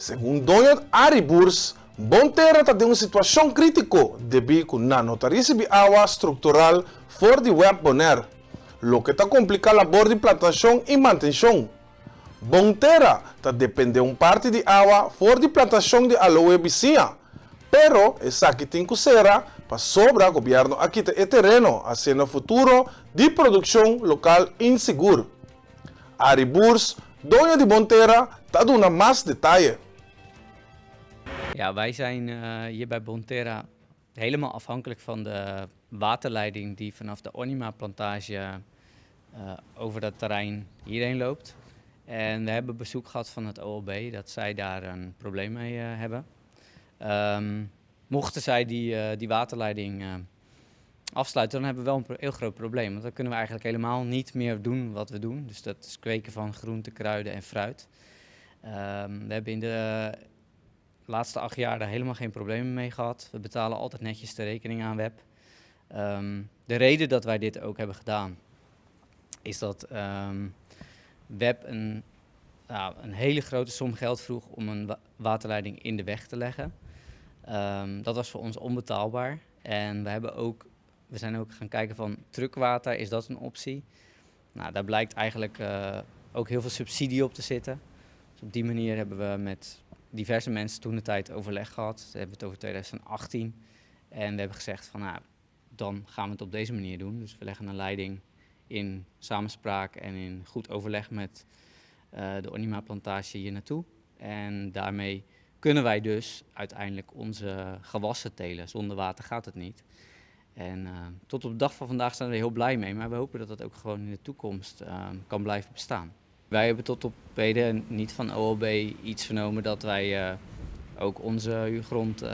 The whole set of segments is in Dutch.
Según Donald Ariburs, Bonterra está em uma situação crítica devido a não receber água estrutural fora de web boner, lo que está complicando a labor de plantação e manutenção. Bonterra está dependendo parte de água fora de plantação de aloe vizinha, pero essa aqui tem que ser para sobra o governo aqui o terreno, fazendo futuro de produção local inseguro. Ariburs, dono de Bonterra, está dando mais detalhes. Ja, wij zijn hier bij Bonterra helemaal afhankelijk van de waterleiding die vanaf de Onima-plantage over dat terrein hierheen loopt. En we hebben bezoek gehad van het OLB dat zij daar een probleem mee hebben. Mochten zij die waterleiding afsluiten, dan hebben we wel een heel groot probleem. Want dan kunnen we eigenlijk helemaal niet meer doen wat we doen. Dus dat is kweken van groenten, kruiden en fruit. We hebben in de laatste 8 jaar daar helemaal geen problemen mee gehad. We betalen altijd netjes de rekening aan WEB. De reden dat wij dit ook hebben gedaan, is dat WEB een hele grote som geld vroeg om een waterleiding in de weg te leggen. Dat was voor ons onbetaalbaar. En we zijn ook gaan kijken van truckwater, is dat een optie? Nou, daar blijkt eigenlijk ook heel veel subsidie op te zitten. Dus op die manier hebben we met diverse mensen toen de tijd overleg gehad. We hebben het over 2018. En we hebben gezegd van dan gaan we het op deze manier doen. Dus we leggen een leiding in samenspraak en in goed overleg met de Onima-plantage hier naartoe. En daarmee kunnen wij dus uiteindelijk onze gewassen telen. Zonder water gaat het niet. En tot op de dag van vandaag zijn we er heel blij mee. Maar we hopen dat dat ook gewoon in de toekomst kan blijven bestaan. Wij hebben tot op heden niet van OLB iets vernomen dat wij ook onze huurgrond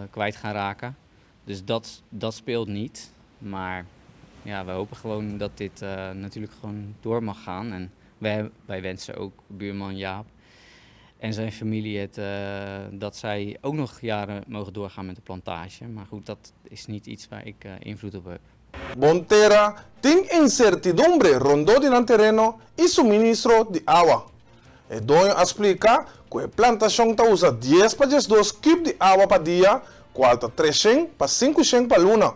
kwijt gaan raken. Dus dat speelt niet. Maar ja, we hopen gewoon dat dit natuurlijk gewoon door mag gaan. En wij wensen ook buurman Jaap en zijn familie dat zij ook nog jaren mogen doorgaan met de plantage. Maar goed, dat is niet iets waar ik invloed op heb. Bonterra tem incertidumbre rondando el terreno y suministro de agua. El dueño explica que la plantación usa 10 para 2 cubos de agua para día, cual 300 para 500 para luna.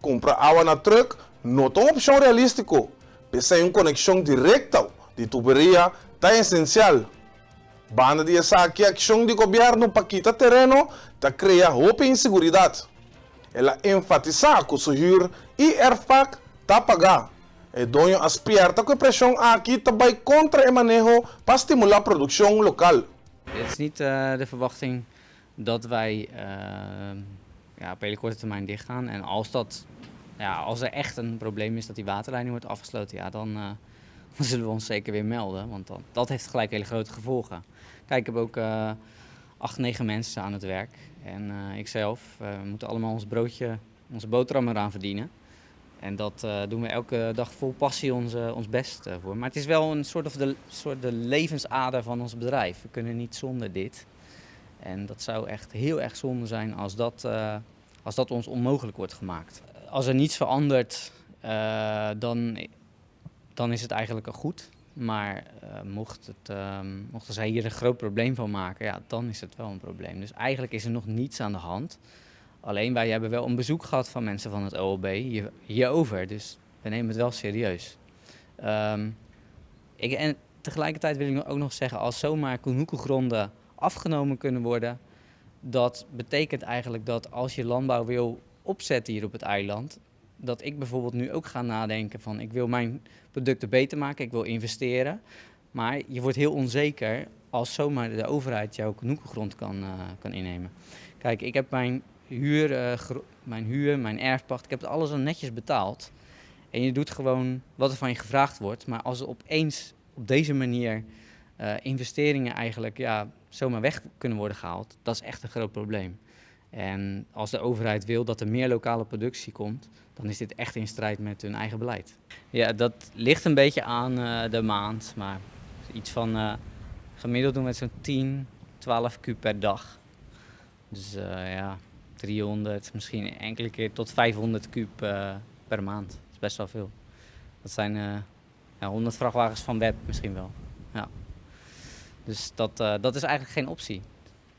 Comprar agua na truck no es una opción realística, pese a una conexión directa de tubería tan esencial. Banda de esa acción de gobierno para quitar terreno te crea hope e inseguridad. Ela enfatiza que o huur e ERFAC está pagar. O dono aspirta que a pressão aqui também contra o manejo para estimular a produção local. Het is niet de verwachting dat wij op hele korte termijn dichtgaan. En als er echt een probleem is dat die waterleiding wordt afgesloten, dan zullen we ons zeker weer melden. Want dat heeft gelijk hele grote gevolgen. Kijk, ik heb ook 8, 9 mensen aan het werk. En ikzelf, we moeten allemaal ons broodje, onze boterham eraan verdienen. En dat doen we elke dag vol passie ons best voor. Maar het is wel een soort de levensader van ons bedrijf. We kunnen niet zonder dit. En dat zou echt heel erg zonde zijn als dat ons onmogelijk wordt gemaakt. Als er niets verandert, dan is het eigenlijk al goed. Maar mochten zij hier een groot probleem van maken, dan is het wel een probleem. Dus eigenlijk is er nog niets aan de hand. Alleen wij hebben wel een bezoek gehad van mensen van het OLB hierover. Dus we nemen het wel serieus. En tegelijkertijd wil ik ook nog zeggen, als zomaar Kunuku-gronden afgenomen kunnen worden, dat betekent eigenlijk dat als je landbouw wil opzetten hier op het eiland, dat ik bijvoorbeeld nu ook ga nadenken van ik wil mijn producten beter maken, ik wil investeren. Maar je wordt heel onzeker als zomaar de overheid jouw Kunuku-grond kan innemen. Kijk, ik heb mijn huur, mijn erfpacht, ik heb het alles al netjes betaald. En je doet gewoon wat er van je gevraagd wordt. Maar als er opeens op deze manier investeringen eigenlijk zomaar weg kunnen worden gehaald, dat is echt een groot probleem. En als de overheid wil dat er meer lokale productie komt, dan is dit echt in strijd met hun eigen beleid. Ja, dat ligt een beetje aan de maand, maar iets van gemiddeld doen we zo'n 10, 12 kub per dag. Dus 300, misschien enkele keer tot 500 kub per maand. Dat is best wel veel. Dat zijn 100 vrachtwagens van WEB misschien wel. Ja. Dus dat is eigenlijk geen optie.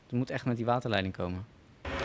Het moet echt met die waterleiding komen.